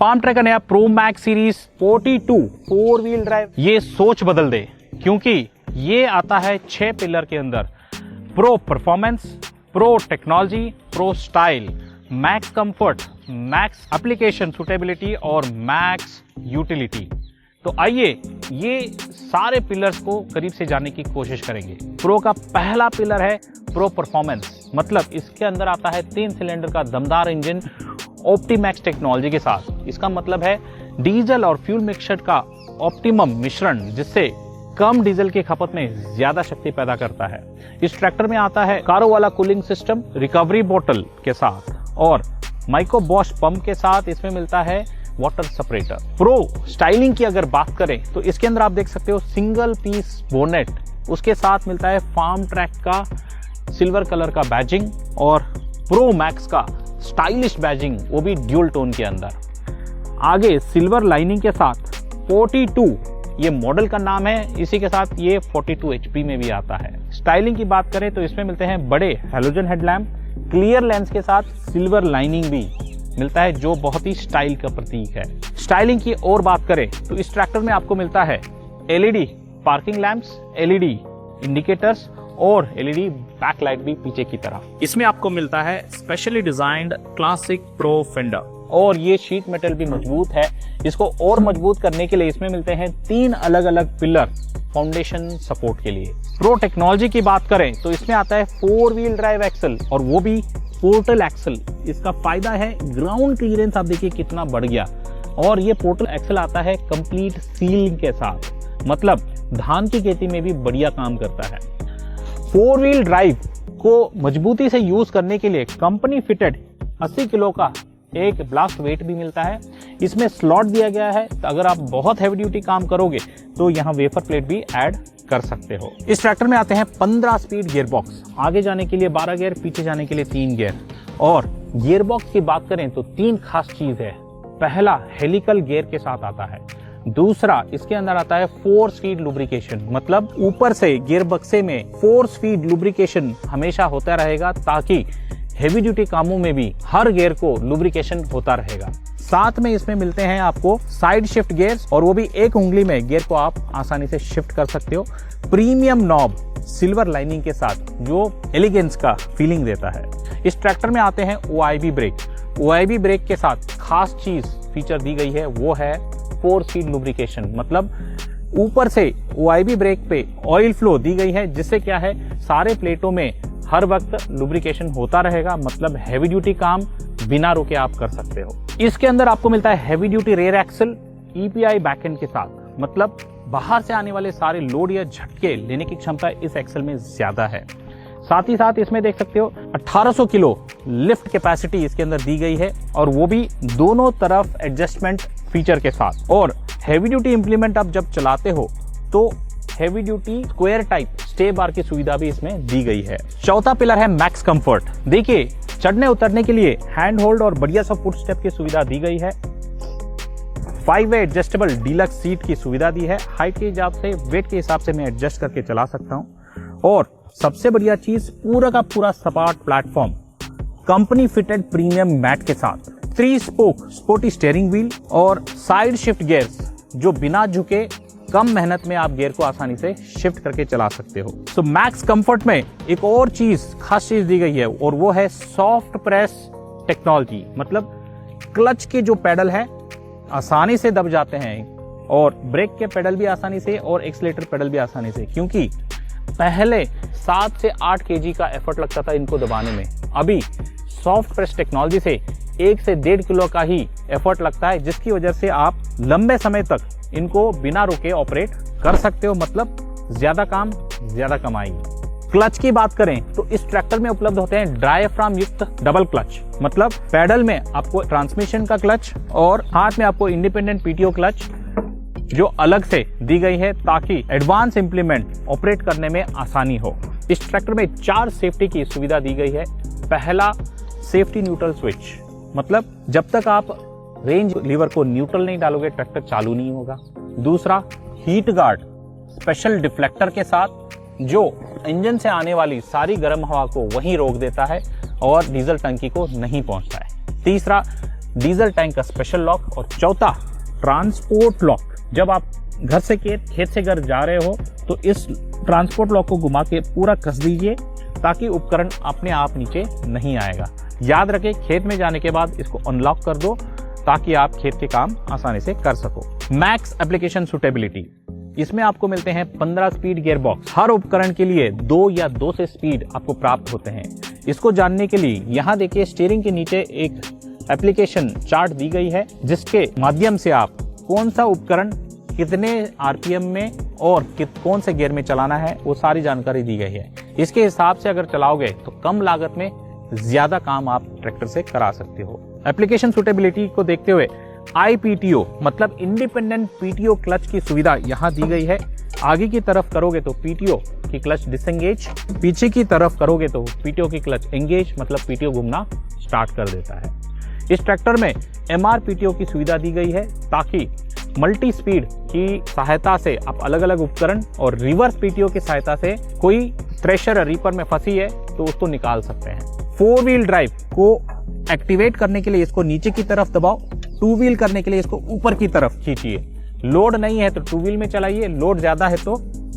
Farm track का नया pro max series 42 four wheel drive ये सोच बदल दे, क्योंकि ये आता है 6 पिलर के अंदर। Pro performance, pro technology, pro style, max comfort, max application suitability और मैक्स यूटिलिटी। तो आइए ये सारे पिलर्स को करीब से जानने की कोशिश करेंगे। प्रो का पहला पिलर है प्रो परफॉर्मेंस, मतलब इसके अंदर आता है 3 सिलेंडर का दमदार इंजन ऑप्टीमैक्स टेक्नोलॉजी के साथ। इसका मतलब है डीजल और फ्यूल मिक्सचर का ऑप्टिमम मिश्रण, जिससे कम डीजल की खपत में ज्यादा शक्ति पैदा करता है। इस ट्रैक्टर में आता है कारो वाला कूलिंग सिस्टम रिकवरी बोतल के साथ और माइक्रो बॉश पंप के साथ इसमें मिलता है वाटर सेपरेटर। प्रो स्टाइलिंग की अगर बात करें तो इसके अंदर आप देख सकते हो सिंगल पीस बोनेट, उसके साथ मिलता है फार्म ट्रैक का सिल्वर कलर का बैजिंग और प्रो मैक्स का स्टाइलिश बैजिंग, वो भी ड्यूल टोन के अंदर। आगे सिल्वर लाइनिंग के साथ 42 ये मॉडल का नाम है, इसी के साथ ये 42 HP में भी आता है। स्टाइलिंग की बात करें तो इसमें मिलते हैं बड़े हेलोजन हेडलैम्प, क्लियर लेंस के साथ सिल्वर लाइनिंग भी मिलता है, जो बहुत ही स्टाइल का प्रतीक है। स्टाइलिंग की और बात करें तो इस ट्रैक्टर में आपको मिलता है LED parking lamps, LED indicators और LED बैकलाइट भी पीछे की तरफ। इसमें आपको मिलता है specially designed classic pro fender और ये शीट मेटल भी मजबूत है। इसको और मजबूत करने के लिए इसमें मिलते हैं 3 अलग अलग पिलर फाउंडेशन सपोर्ट के लिए। प्रो टेक्नोलॉजी की बात करें तो इसमें आता है 4 व्हील ड्राइव एक्सल और वो भी पोर्टल एक्सल। इसका फायदा है ग्राउंड क्लियरेंस, आप देखिए कितना बढ़ गया। और ये पोर्टल एक्सल आता है कंप्लीट सीलिंग के साथ, मतलब धान की खेती में भी बढ़िया काम करता है। 4 व्हील ड्राइव को मजबूती से यूज करने के लिए कंपनी फिटेड 80 किलो का एक ब्लास्ट वेट भी मिलता है। इसमें स्लॉट दिया गया है, तो अगर आप बहुत हैवी ड्यूटी काम करोगे तो यहाँ वेफर प्लेट भी ऐड कर सकते हो। इस ट्रैक्टर में आते हैं 15 स्पीड गियर बॉक्स, आगे जाने के लिए 12 गियर, पीछे जाने के लिए 3 गियर। और गियर बॉक्स की बात करें तो 3 खास चीज है। पहला हेलिकल गियर के साथ आता है, दूसरा इसके अंदर आता है 4 स्पीड लुब्रिकेशन, मतलब ऊपर से गियर बक्से में 4 स्पीड लुब्रिकेशन हमेशा होता रहेगा, ताकि हेवी ड्यूटी कामों में भी हर गियर को लुब्रिकेशन होता रहेगा। साथ में इसमें मिलते हैं आपको साइड शिफ्ट गियर्स और वो भी एक उंगली में गियर को आप आसानी से शिफ्ट कर सकते हो। प्रीमियम नॉब सिल्वर लाइनिंग के साथ, जो एलिगेंस का फीलिंग देता है। इस ट्रैक्टर में आते हैं OIB ब्रेक। OIB ब्रेक के साथ खास चीज फीचर दी गई है, वो है 4 स्पीड लुब्रिकेशन, मतलब ऊपर से OIB ब्रेक पे ऑयल फ्लो दी गई है, जिससे क्या है सारे प्लेटों में हर वक्त लुब्रिकेशन होता रहेगा, मतलब हैवी ड्यूटी काम बिना रुके आप कर सकते हो। इसके अंदर आपको मिलता है heavy duty rear axle EPI backend के साथ, मतलब बाहर से आने वाले सारे लोड या झटके लेने की क्षमता इस एक्सल में ज्यादा है। साथ ही साथ इसमें देख सकते हो 1800 किलो लिफ्ट कैपेसिटी इसके अंदर दी गई है, और वो भी दोनों तरफ एडजस्टमेंट फीचर के साथ। और हैवी ड्यूटी इंप्लीमेंट आप जब चलाते हो तो heavy duty square type stay bar की सुविधा भी इसमें दी गई है। चौथा पिलर है मैक्स कंफर्ट। देखिए चढ़ने उतरने के लिए हैंड होल्ड और बढ़िया सा फुट स्टेप की सुविधा दी गई है। 5 वे एडजस्टेबल डीलक्स सीट की सुविधा दी है। हाइट के हिसाब से, वेट के हिसाब से मैं एडजस्ट करके चला सकता हूं। और सबसे बढ़िया चीज, पूरा का पूरा सपाट platform company fitted premium mat के साथ, 3 स्पोक स्पोर्टी स्टीयरिंग व्हील और साइड शिफ्ट गियर्स, जो बिना झुके कम मेहनत में आप गियर को आसानी से शिफ्ट करके चला सकते हो। तो मैक्स कंफर्ट में एक और चीज, खास चीज दी गई है, और वो है सॉफ्ट प्रेस टेक्नोलॉजी, मतलब क्लच के जो पेडल है आसानी से दब जाते हैं, और ब्रेक के पेडल भी आसानी से, और एक्सीलरेटर पेडल भी आसानी से, क्योंकि पहले 7 से 8 kg का एफर्ट लगता था इनको दबाने में। अभी सॉफ्ट प्रेस टेक्नोलॉजी से 1 से 1.5 किलो का ही एफर्ट लगता है, जिसकी वजह से आप लंबे समय तक इनको बिना रुके ऑपरेट कर सकते हो, मतलब ज्यादा काम ज्यादा कमाई। क्लच की बात करें तो इस ट्रैक्टर में उपलब्ध होते हैं डायाफ्राम युक्त डबल क्लच, मतलब पैडल में आपको ट्रांसमिशन का क्लच और हाथ में आपको इंडिपेंडेंट PTO क्लच जो अलग से दी गई है, ताकि एडवांस इंप्लीमेंट ऑपरेट करने में आसानी हो। इस ट्रैक्टर में 4 सेफ्टी की सुविधा दी गई है। पहला, सेफ्टी न्यूट्रल स्विच, मतलब जब तक आप रेंज लीवर को न्यूट्रल नहीं डालोगे ट्रैक्टर चालू नहीं होगा। दूसरा, हीट गार्ड स्पेशल डिफ्लेक्टर के साथ, जो इंजन से आने वाली सारी गर्म हवा को वहीं रोक देता है और डीजल टंकी को नहीं पहुंचता है। तीसरा, डीजल टैंक का स्पेशल लॉक और चौथा ट्रांसपोर्ट लॉक। जब आप घर से खेत से घर जा रहे हो तो इस ट्रांसपोर्ट लॉक को घुमा के पूरा कस दीजिए ताकि उपकरण अपने आप नीचे नहीं आएगा। याद रखें, खेत में जाने के बाद इसको अनलॉक कर दो ताकि आप खेत के काम आसानी से कर सको। मैक्स एप्लीकेशन सुटेबिलिटी, इसमें आपको मिलते हैं 15 स्पीड गियर बॉक्स। हर उपकरण के लिए 2 या 2 से स्पीड आपको प्राप्त होते हैं। इसको जानने के लिए यहाँ देखिए स्टीयरिंग के नीचे एक एप्लीकेशन चार्ट दी गई है जिसके माध्यम से आप कौन सा उपकरण कितने आरपीएम में और कौन से गियर में चलाना है वो सारी जानकारी दी गई है। इसके हिसाब से अगर चलाओगे तो कम लागत में ज्यादा काम आप ट्रैक्टर से करा सकते हो। एप्लीकेशन सुटेबिलिटी को देखते हुए IPTO मतलब इंडिपेंडेंट PTO क्लच की सुविधा यहाँ दी गई है। आगे की तरफ करोगे तो PTO की क्लच डिसएंगेज, पीछे की तरफ करोगे तो PTO की क्लच एंगेज मतलब PTO घूमना स्टार्ट कर देता है। इस ट्रैक्टर में MRPTO की सुविधा दी गई है ताकि मल्टी स्पीड की सहायता से आप अलग अलग उपकरण और रिवर्स PTO की सहायता से कोई थ्रेशर रीपर में फंसी है तो उसको निकाल सकते हैं। 4 व्हील ड्राइव को एक्टिवेट करने के लिए इसको नीचे की तरफ दबाओ, 2 व्हील करने के लिए इसको ऊपर की तरफ खींचिए। लोड नहीं है तो 2 व्हील में चलाइए, लोड ज्यादा है तो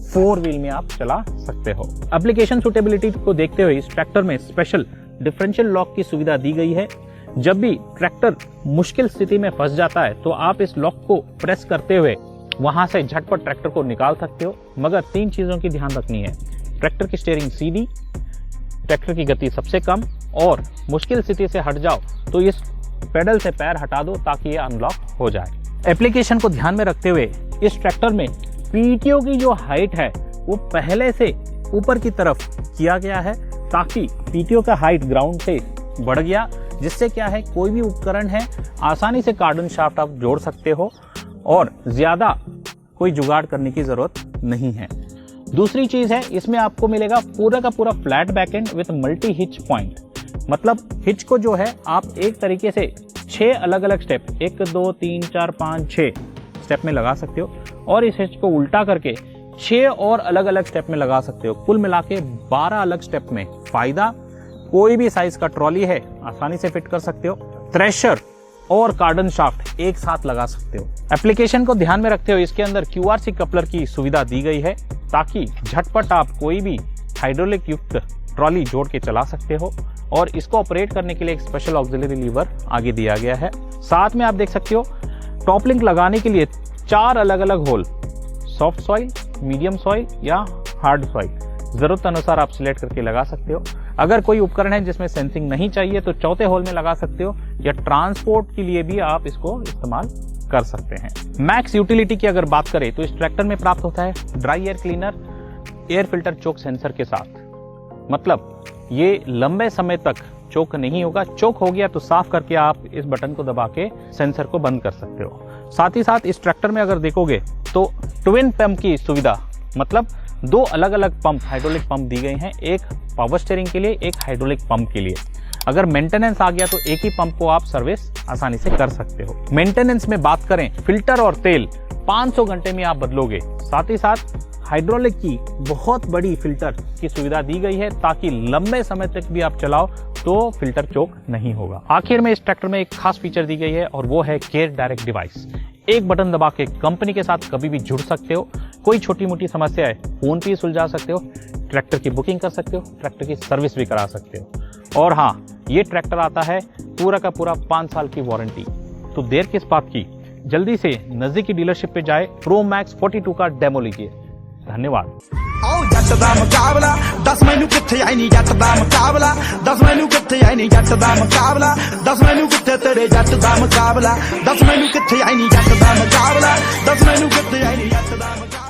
4 व्हील में आप चला सकते हो। एप्लीकेशन सुटेबिलिटी को देखते हुए इस ट्रैक्टर में स्पेशल डिफरेंशियल लॉक की सुविधा दी गई है। जब भी ट्रैक्टर मुश्किल स्थिति में फंस जाता है तो आप इस लॉक को प्रेस करते हुए वहां से झटपट ट्रैक्टर को निकाल सकते हो। मगर 3 चीजों की ध्यान रखनी है, ट्रैक्टर की स्टीयरिंग सीधी, ट्रैक्टर की गति सबसे कम और मुश्किल स्थिति से हट जाओ तो इस पेडल से पैर हटा दो ताकि ये अनलॉक हो जाए। एप्लीकेशन को ध्यान में रखते हुए इस ट्रैक्टर में PTO की जो हाइट है वो पहले से ऊपर की तरफ किया गया है ताकि PTO का हाइट ग्राउंड से बढ़ गया, जिससे क्या है कोई भी उपकरण है आसानी से कार्डन शाफ्ट आप जोड़ सकते हो और ज्यादा कोई जुगाड़ करने की जरूरत नहीं है। दूसरी चीज है, इसमें आपको मिलेगा पूरा का पूरा flat backend with multi hitch point. मतलब हिच को जो है आप एक तरीके से 6 अलग अलग स्टेप 1 2 3 4 5 6 स्टेप में लगा सकते हो और इस हिच को उल्टा करके 6 और अलग अलग स्टेप में लगा सकते हो। कुल मिला के 12 अलग स्टेप में फायदा। कोई भी साइज का ट्रॉली है आसानी से फिट कर सकते हो। थ्रेशर और कार्डन शाफ्ट एक साथ लगा सकते हो। एप्लीकेशन को ध्यान में रखते हुए इसके अंदर QRC कपलर की सुविधा दी गई है ताकि झटपट आप कोई भी हाइड्रोलिक युक्त ट्रॉली जोड़ के चला सकते हो और इसको ऑपरेट करने के लिए एक स्पेशल ऑक्सिलरी लीवर आगे दिया गया है। साथ में आप देख सकते हो टॉप लिंक लगाने के लिए 4 अलग अलग hole, soft soil, medium soil या हार्ड सॉइल, जरूरत अनुसार आप सिलेक्ट करके लगा सकते हो। अगर कोई उपकरण है जिसमें सेंसिंग नहीं चाहिए तो चौथे होल में लगा सकते हो या ट्रांसपोर्ट के लिए भी आप इसको इस्तेमाल कर सकते हैं। मैक्स यूटिलिटी की अगर बात करें तो इस ट्रैक्टर में प्राप्त होता है dry air cleaner air filter choke sensor के साथ। मतलब ये लंबे समय तक चोक नहीं होगा, चोक हो गया तो साफ करके आप इस बटन को दबा के सेंसर को बंद कर सकते हो। साथ ही साथ इस ट्रैक्टर में अगर देखोगे तो ट्विन पंप की सुविधा, मतलब 2 अलग अलग पंप हाइड्रोलिक पंप दी गई हैं, एक पावर स्टीयरिंग के लिए, एक हाइड्रोलिक पंप के लिए। अगर मेंटेनेंस आ गया तो एक ही पंप को आप सर्विस आसानी से कर सकते हो। मेंटेनेंस में बात करें, फिल्टर और तेल 500 घंटे में आप बदलोगे। साथ ही साथ हाइड्रोलिक की बहुत बड़ी फिल्टर की सुविधा दी गई है ताकि लंबे समय तक भी आप चलाओ तो फिल्टर चोक नहीं होगा। आखिर में इस ट्रैक्टर में एक खास फीचर दी गई है और वो है गेयर डायरेक्ट डिवाइस। एक बटन दबा के कंपनी के साथ कभी भी जुड़ सकते हो। कोई छोटी मोटी समस्या है फोन पे सुलझा सकते हो, ट्रैक्टर की बुकिंग कर सकते हो, ट्रैक्टर की सर्विस भी करा सकते हो। और हाँ, ये ट्रैक्टर आता है पूरा का पूरा 5 साल की वारंटी। तो देर किस बात की, जल्दी से नजदीकी डीलरशिप पे जाए, प्रो मैक्स 42 का डेमो लीजिए। धन्यवाद। जट दा मुकाबला 10 मैनू किथे आई नी, जट दा मुकाबला 10 मैनू किथे आई नी, जट दा मुकाबला 10 मैनू किथे तेरे जट दा मुकाबला 10 मैनू किथे आई नी, जट दा मुकाबला 10 मैनू किथे आई नी, जट दा मुकाबला।